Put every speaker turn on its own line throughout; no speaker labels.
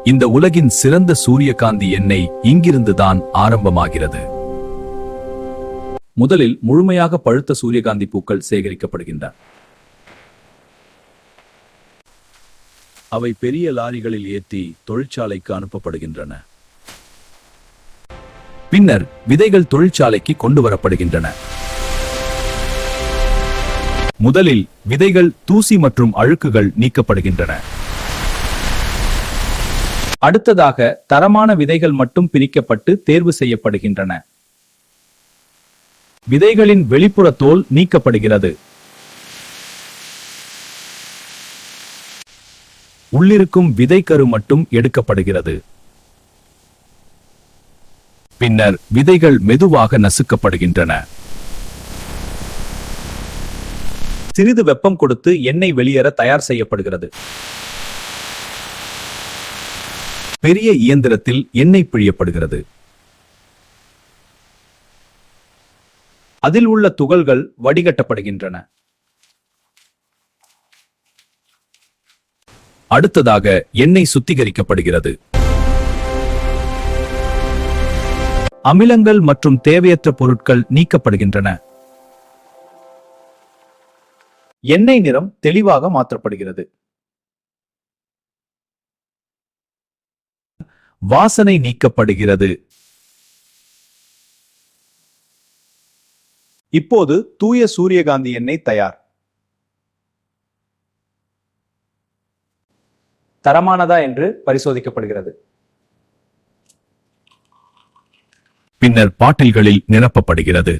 இந்த உலகின் சிறந்த சூரியகாந்தி எண்ணெய் இங்கிருந்துதான் ஆரம்பமாகிறது. முதலில் முழுமையாக பழுத்த சூரியகாந்தி பூக்கள் சேகரிக்கப்படுகின்றன. அவை பெரிய லாரிகளில் ஏற்றி தொழிற்சாலைக்கு அனுப்பப்படுகின்றன. பின்னர் விதைகள் தொழிற்சாலைக்கு கொண்டு வரப்படுகின்றன. முதலில் விதைகள் தூசி மற்றும் அழுக்குகள் நீக்கப்படுகின்றன. அடுத்ததாக தரமான விதைகள் மட்டும் பிரிக்கப்பட்டு தேர்வு செய்யப்படுகின்றன. விதைகளின் வெளிப்புற தோல் நீக்கப்படுகிறது. உள்ளிருக்கும் விதைக்கரு மட்டும் எடுக்கப்படுகிறது. பின்னர் விதைகள் மெதுவாக நசுக்கப்படுகின்றன. சிறிது வெப்பம் கொடுத்து எண்ணெய் வெளியேற தயார் செய்யப்படுகிறது. பெரிய இயந்திரத்தில் எண்ணெய் பிழியப்படுகிறது. அதில் உள்ள துகள்கள் வடிகட்டப்படுகின்றன. அடுத்ததாக எண்ணெய் சுத்திகரிக்கப்படுகிறது. அமிலங்கள் மற்றும் தேவையற்ற பொருட்கள் நீக்கப்படுகின்றன. எண்ணெய் நிறம் தெளிவாக மாற்றப்படுகிறது. வாசனை நீக்கப்படுகிறது. இப்போது தூய சூரியகாந்தி எண்ணெய் தயார். தரமானதா என்று பரிசோதிக்கப்படுகிறது. பின்னர் பாட்டில்களில் நிரப்பப்படுகிறது.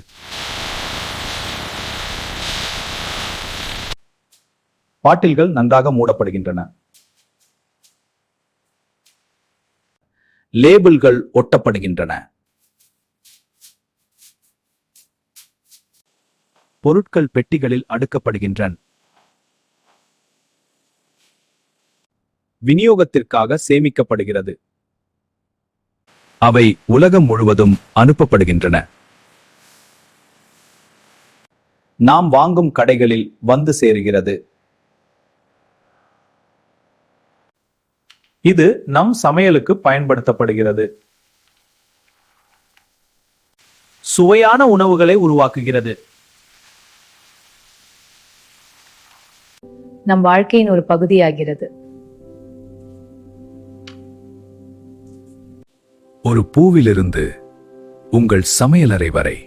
பாட்டில்கள் நன்றாக மூடப்படுகின்றன. லேபிள்கள் ஒட்டப்படுகின்றன. பொருட்கள் பெட்டிகளில் அடுக்கப்படுகின்றன. விநியோகத்திற்காக சேமிக்கப்படுகிறது. அவை உலகம் முழுவதும் அனுப்பப்படுகின்றன. நாம் வாங்கும் கடைகளில் வந்து சேருகிறது. இது நம் சமையலுக்கு பயன்படுத்தப்படுகிறது. சுவையான உணவுகளை உருவாக்குகிறது.
நம் வாழ்க்கையின் ஒரு பகுதியாகிறது.
ஒரு பூவிலிருந்து உங்கள் சமையலறை வரை